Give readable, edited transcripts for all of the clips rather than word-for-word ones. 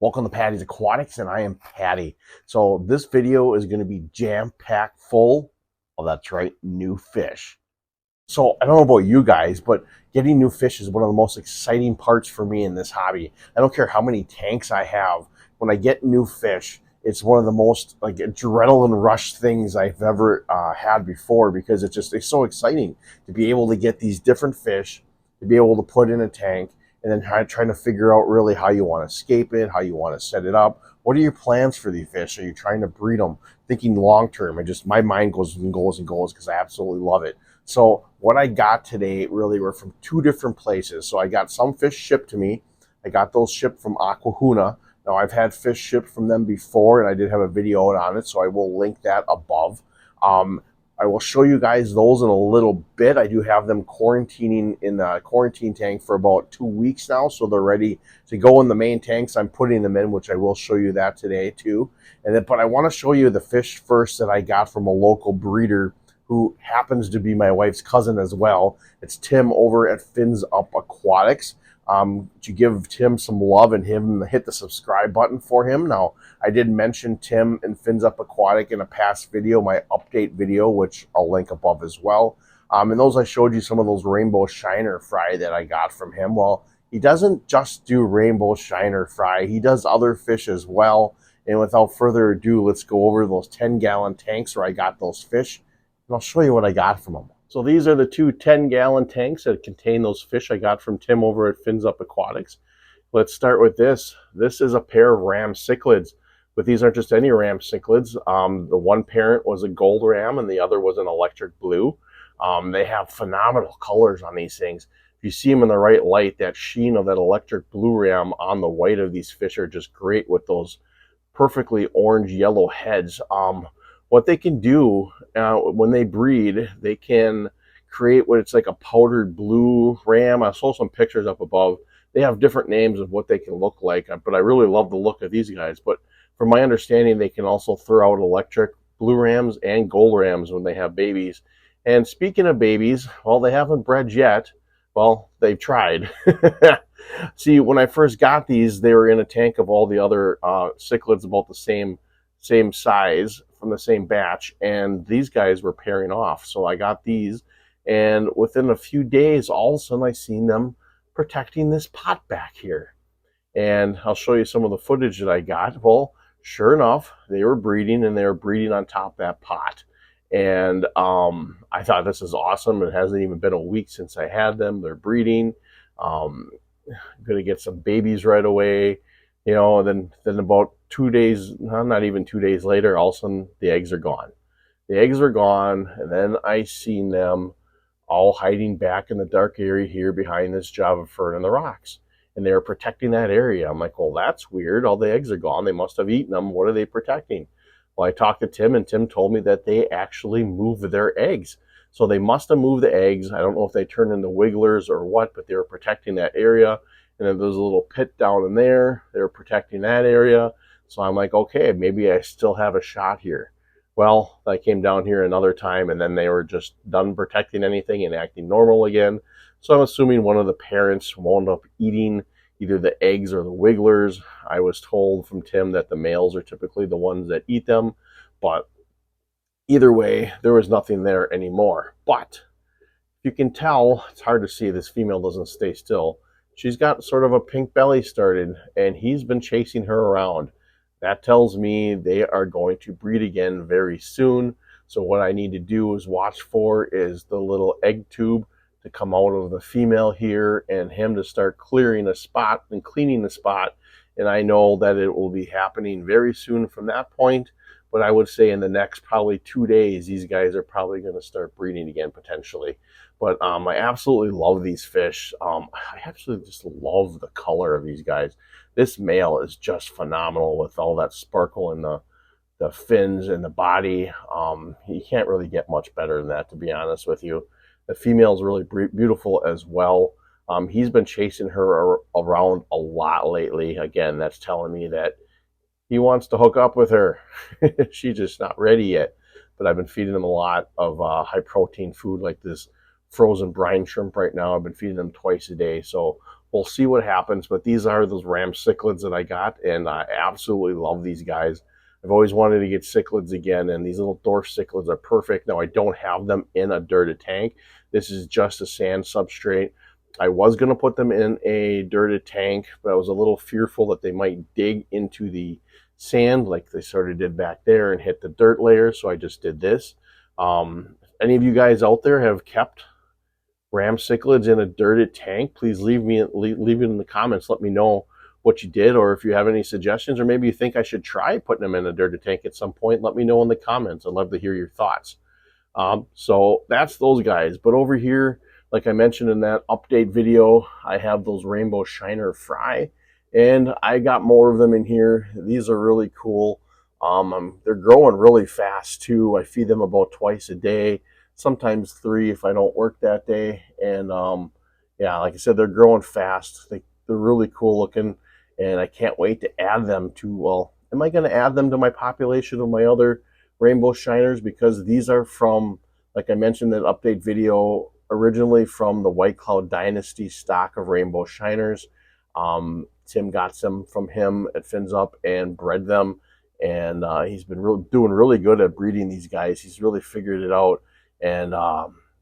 Welcome to Patty's Aquatics, and I am Patty. So this video is going to be jam-packed full of, that's right, new fish. So I don't know about you guys, but getting new fish is one of the most exciting parts for me in this hobby. I don't care how many tanks I have. When I get new fish, it's one of the most like adrenaline rush things I've ever had before, because it's so exciting to be able to get these different fish, to be able to put in a tank, and then trying to figure out really how you want to escape it, how you want to set it up. What are your plans for these fish? Are you trying to breed them? Thinking long term, and just my mind goes and goes and goes because I absolutely love it. So what I got today really were from two different places. So I got some fish shipped to me. I got those shipped from Aqua Huna. Now I've had fish shipped from them before, and I did have a video on it, so I will link that above. I will show you guys those in a little bit. I do have them quarantining in the quarantine tank for about 2 weeks now, so they're ready to go in the main tanks I'm putting them in, which I will show you that today too. And then, but I want to show you the fish first that I got from a local breeder who happens to be my wife's cousin as well. It's Tim over at Phinsup Aquatics. To give Tim some love and him hit the subscribe button for him. Now, I did mention Tim and Phinsup Aquatic in a past video, my update video, which I'll link above as well. And those I showed you some of those rainbow shiner fry that I got from him. Well, he doesn't just do rainbow shiner fry. He does other fish as well. And without further ado, let's go over those 10-gallon tanks where I got those fish, and I'll show you what I got from them. So these are the two 10-gallon tanks that contain those fish I got from Tim over at Phinsup Aquatics. Let's start with this. This is a pair of ram cichlids, but these aren't just any ram cichlids. The one parent was a gold ram and the other was an electric blue. They have phenomenal colors on these things. If you see them in the right light, that sheen of that electric blue ram on the white of these fish are just great with those perfectly orange yellow heads. What they can do when they breed, they can create what it's like a powdered blue ram. I saw some pictures up above. They have different names of what they can look like, but I really love the look of these guys. But from my understanding, they can also throw out electric blue rams and gold rams when they have babies. And speaking of babies, well, they haven't bred yet. Well, they've tried. See, when I first got these, they were in a tank of all the other cichlids about the same size from the same batch, and these guys were pairing off. So I got these, and within a few days, all of a sudden I seen them protecting this pot back here. And I'll show you some of the footage that I got. Well, sure enough, they were breeding, and they were breeding on top of that pot. And I thought, this is awesome. It hasn't even been a week since I had them. They're breeding. I'm gonna get some babies right away. You know, then about 2 days, not even 2 days later, all of a sudden the eggs are gone. The eggs are gone, and then I seen them all hiding back in the dark area here behind this Java fern and the rocks. And they were protecting that area. I'm like, well, that's weird. All the eggs are gone. They must have eaten them. What are they protecting? Well, I talked to Tim, and Tim told me that they actually moved their eggs. So they must have moved the eggs. I don't know if they turned into wigglers or what, but they were protecting that area. And then there's a little pit down in there. They were protecting that area. So I'm like, okay, maybe I still have a shot here. Well, I came down here another time, and then they were just done protecting anything and acting normal again. So I'm assuming one of the parents wound up eating either the eggs or the wigglers. I was told from Tim that the males are typically the ones that eat them. But either way, there was nothing there anymore. But you can tell, it's hard to see, this female doesn't stay still. She's got sort of a pink belly started, and he's been chasing her around. That tells me they are going to breed again very soon. So what I need to do is watch for is the little egg tube to come out of the female here, and him to start clearing a spot and cleaning the spot. And I know that it will be happening very soon from that point. But I would say in the next probably 2 days, these guys are probably going to start breeding again potentially. But I absolutely love these fish. I absolutely just love the color of these guys. This male is just phenomenal with all that sparkle in the fins and the body. You can't really get much better than that, to be honest with you. The female is really beautiful as well. He's been chasing her around a lot lately. Again, that's telling me that he wants to hook up with her. She's just not ready yet. But I've been feeding him a lot of high protein food like this frozen brine shrimp right now. I've been feeding them twice a day. So we'll see what happens. But these are those ram cichlids that I got, and I absolutely love these guys. I've always wanted to get cichlids again, and these little dwarf cichlids are perfect. Now, I don't have them in a dirted tank. This is just a sand substrate. I was going to put them in a dirted tank, but I was a little fearful that they might dig into the sand like they sort of did back there and hit the dirt layer, so I just did this. If any of you guys out there have kept ram cichlids in a dirted tank, please leave it in the comments. Let me know what you did, or if you have any suggestions, or maybe you think I should try putting them in a dirted tank at some point. Let me know in the comments. I'd love to hear your thoughts. So that's those guys. But over here, like I mentioned in that update video, I have those rainbow shiner fry, and I got more of them in here. These are really cool. They're growing really fast too. I feed them about twice a day, sometimes 3 if I don't work that day. And yeah, like I said, they're growing fast. They're really cool looking, and I can't wait to add them to, well, am I going to add them to my population of my other rainbow shiners? Because these are from, like I mentioned in that update video, originally from the White Cloud Dynasty stock of rainbow shiners. Tim got some from him at Phinsup and bred them, and he's been doing really good at breeding these guys. He's really figured it out. And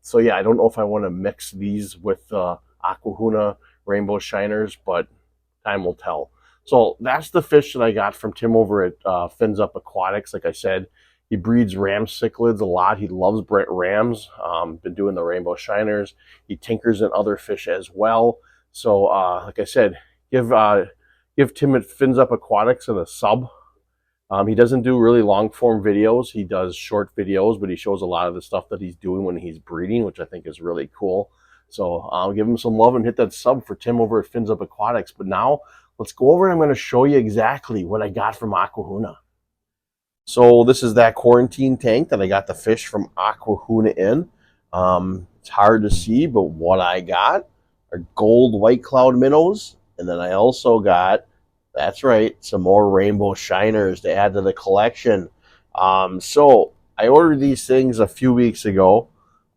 so yeah, I don't know if I want to mix these with Aquahuna rainbow shiners, but time will tell. So that's the fish that I got from Tim over at Phinsup Aquatics. Like I said, he breeds ram cichlids a lot. He loves rams. Been doing the rainbow shiners. He tinkers in other fish as well. So like I said, give Tim at Phinsup Aquatics a sub. He doesn't do really long form videos. He does short videos, but he shows a lot of the stuff that he's doing when he's breeding, which I think is really cool. So I'll give him some love and hit that sub for Tim over at Phinsup Aquatics. But now let's go over and I'm going to show you exactly what I got from Aquahuna. So this is that quarantine tank that I got the fish from Aqua Huna in. It's hard to see, but what I got are gold white cloud minnows. And then I also got, that's right, some more rainbow shiners to add to the collection. So I ordered these things a few weeks ago.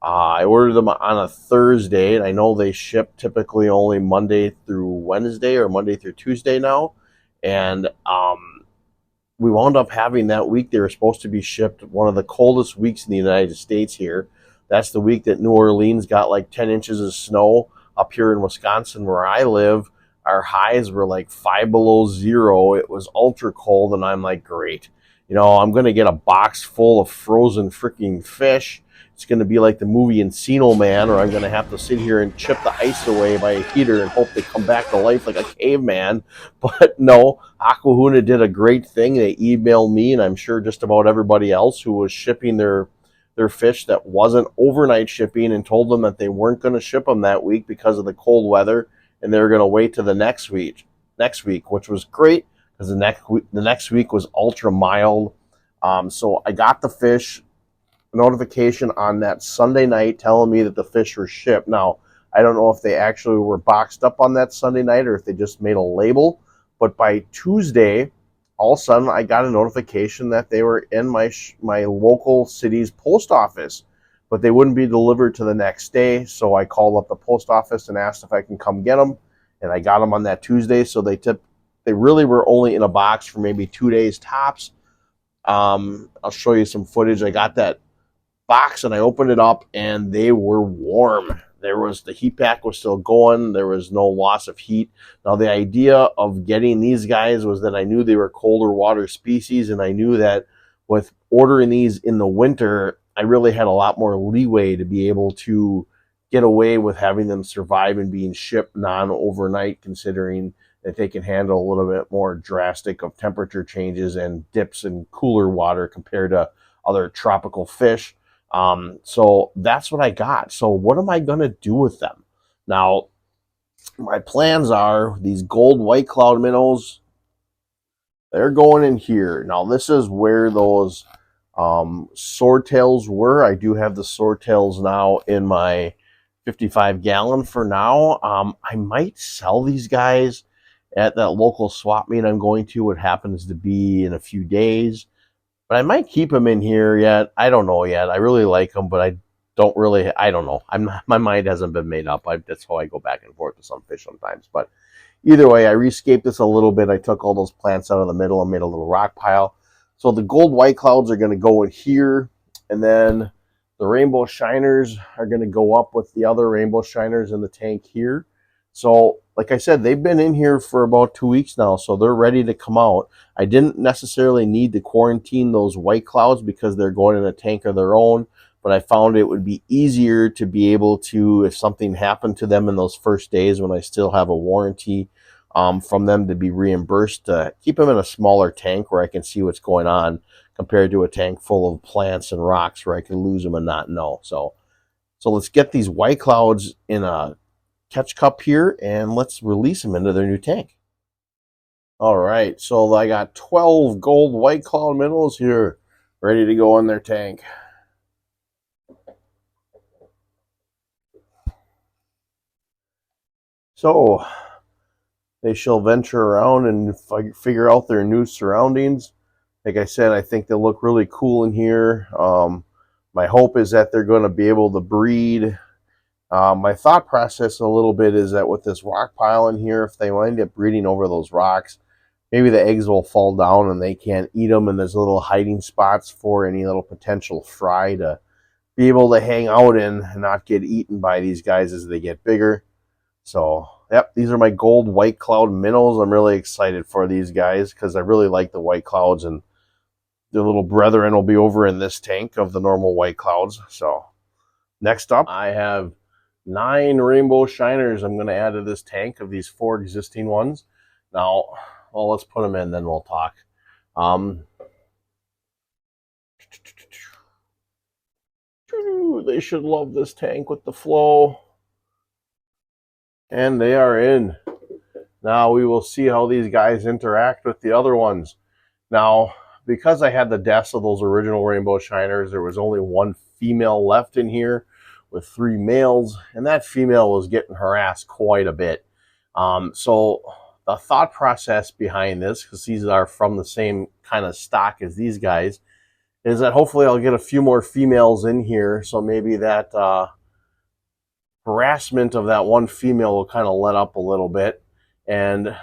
I ordered them on a Thursday, and I know they ship typically only Monday through Wednesday or Monday through Tuesday now. And we wound up having that week they were supposed to be shipped, one of the coldest weeks in the United States here. That's the week that New Orleans got like 10 inches of snow. Up here in Wisconsin where I live, our highs were like 5 below zero. It was ultra cold, and I'm like, great. You know, I'm going to get a box full of frozen freaking fish. It's going to be like the movie Encino Man, or I'm going to have to sit here and chip the ice away by a heater and hope they come back to life like a caveman. But no, Aquahuna did a great thing. They emailed me, and I'm sure just about everybody else who was shipping their fish that wasn't overnight shipping, and told them that they weren't going to ship them that week because of the cold weather, and they were going to wait to the next week, which was great because the next week was ultra mild. So I got the fish notification on that Sunday night telling me that the fish were shipped. Now, I don't know if they actually were boxed up on that Sunday night or if they just made a label, but by Tuesday, all of a sudden, I got a notification that they were in my local city's post office, but they wouldn't be delivered to the next day. So I called up the post office and asked if I can come get them, and I got them on that Tuesday. So they really were only in a box for maybe 2 days tops. I'll show you some footage. I got that box and I opened it up, and they were warm. The heat pack was still going. There was no loss of heat. Now, the idea of getting these guys was that I knew they were colder water species, and I knew that with ordering these in the winter, I really had a lot more leeway to be able to get away with having them survive and being shipped non-overnight, considering that they can handle a little bit more drastic of temperature changes and dips in cooler water compared to other tropical fish. So that's what I got. So what am I going to do with them? Now, my plans are these gold white cloud minnows, they're going in here. Now, this is where those swordtails were. I do have the swordtails now in my 55-gallon for now. I might sell these guys at that local swap meet I'm going to. What happens to be in a few days. But I might keep them in here yet. I don't know yet. I really like them, but I don't really, I don't know. My mind hasn't been made up. That's how I go back and forth with some fish sometimes. But either way, I rescaped this a little bit. I took all those plants out of the middle and made a little rock pile. So the gold white clouds are going to go in here, and then the rainbow shiners are going to go up with the other rainbow shiners in the tank here. So like I said, they've been in here for about 2 weeks now, so they're ready to come out. I didn't necessarily need to quarantine those white clouds because they're going in a tank of their own, but I found it would be easier to be able to, if something happened to them in those first days when I still have a warranty from them, to be reimbursed, to keep them in a smaller tank where I can see what's going on, compared to a tank full of plants and rocks where I can lose them and not know. So let's get these white clouds in a catch cup here and let's release them into their new tank. All right, so I got 12 gold white cloud minnows here ready to go in their tank. So they shall venture around and figure out their new surroundings. Like I said, I think they'll look really cool in here. My hope is that they're going to be able to breed. My thought process a little bit is that with this rock pile in here, if they wind up breeding over those rocks, maybe the eggs will fall down and they can't eat them, and there's little hiding spots for any little potential fry to be able to hang out in and not get eaten by these guys as they get bigger. So, yep, these are my gold white cloud minnows. I'm really excited for these guys because I really like the white clouds, and their little brethren will be over in this tank of the normal white clouds. So, next up, I have 9 rainbow shiners I'm going to add to this tank of these 4 existing ones. Now, well, let's put them in, then we'll talk. They should love this tank with the flow. And they are in. Now we will see how these guys interact with the other ones. Now, because I had the deaths of those original rainbow shiners, there was only 1 female left in here with 3 males, and that female was getting harassed quite a bit. So the thought process behind this, because these are from the same kind of stock as these guys, is that hopefully I'll get a few more females in here, so maybe that harassment of that 1 female will kind of let up a little bit, and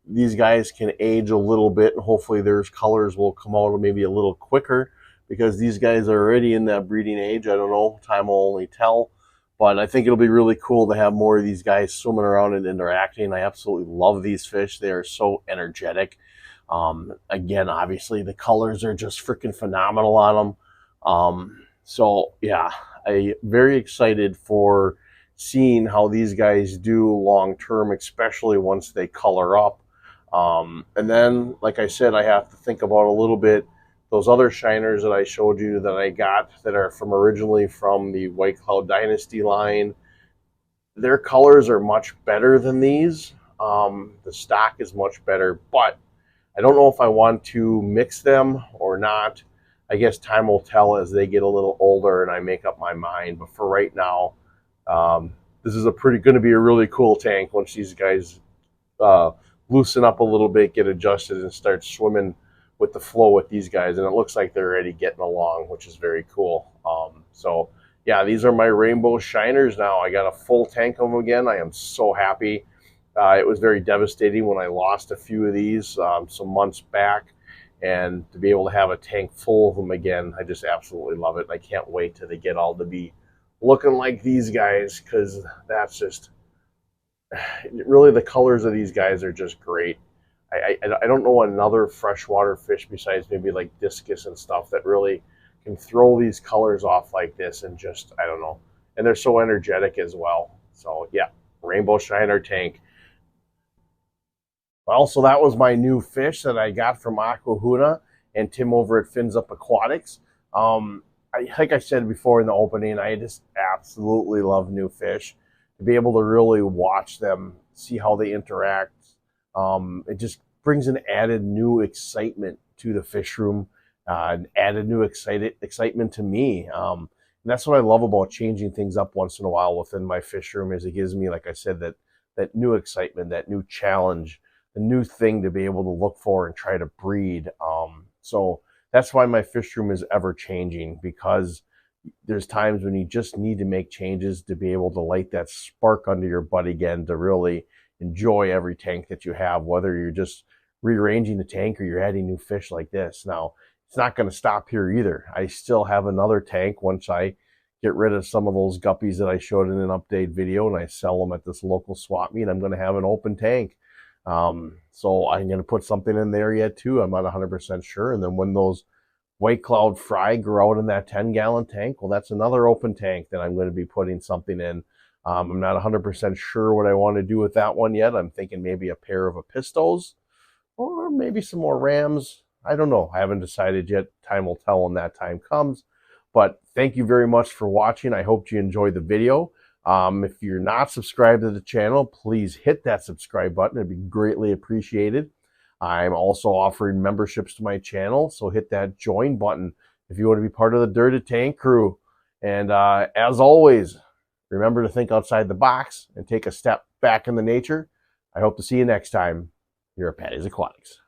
these guys can age a little bit, and hopefully their colors will come out maybe a little quicker, because these guys are already in that breeding age. I don't know, time will only tell, but I think it'll be really cool to have more of these guys swimming around and interacting. I absolutely love these fish. They are so energetic. Again, obviously the colors are just freaking phenomenal on them. So yeah, I'm very excited for seeing how these guys do long term, especially once they color up. And then, like I said, I have to think about a little bit those other shiners that I showed you that I got that are from originally from the White Cloud Dynasty line. Their colors are much better than these. The stock is much better, but I don't know if I want to mix them or not. I guess time will tell as they get a little older and I make up my mind. But for right now, this is going to be a really cool tank once these guys loosen up a little bit, get adjusted, and start swimming with the flow with these guys. And it looks like they're already getting along, which is very cool. So yeah, these are my rainbow shiners now. I got a full tank of them again. I am so happy. It was very devastating when I lost a few of these some months back, and to be able to have a tank full of them again, I just absolutely love it. I can't wait till they get all to be looking like these guys, because that's just really, the colors of these guys are just great. I don't know another freshwater fish besides maybe like discus and stuff that really can throw these colors off like this, and just, I don't know. And they're so energetic as well. So yeah, rainbow shiner tank. Well, so that was my new fish that I got from Aqua Huna and Tim over at Phinsup Aquatics. Like I said before in the opening, I just absolutely love new fish. To be able to really watch them, see how they interact, it just brings an added new excitement to the fish room, added new excitement to me. And that's what I love about changing things up once in a while within my fish room, is it gives me, like I said, that new excitement, that new challenge, the new thing to be able to look for and try to breed. So that's why my fish room is ever changing, because there's times when you just need to make changes to be able to light that spark under your butt again, to really enjoy every tank that you have, whether you're just rearranging the tank or you're adding new fish like this. Now, it's not going to stop here either. I still have another tank once I get rid of some of those guppies that I showed in an update video and I sell them at this local swap meet. I'm going to have an open tank. So I'm going to put something in there yet too. I'm not 100% sure. And then when those white cloud fry grow out in that 10-gallon tank, well, that's another open tank that I'm going to be putting something in. I'm not 100% sure what I want to do with that one yet. I'm thinking maybe a pair of Apistos or maybe some more Rams. I don't know. I haven't decided yet. Time will tell when that time comes. But thank you very much for watching. I hope you enjoyed the video. If you're not subscribed to the channel, please hit that subscribe button. It'd be greatly appreciated. I'm also offering memberships to my channel, so hit that join button if you want to be part of the Dirty Tank crew. And as always, remember to think outside the box and take a step back in the nature. I hope to see you next time here at Patty's Aquatics.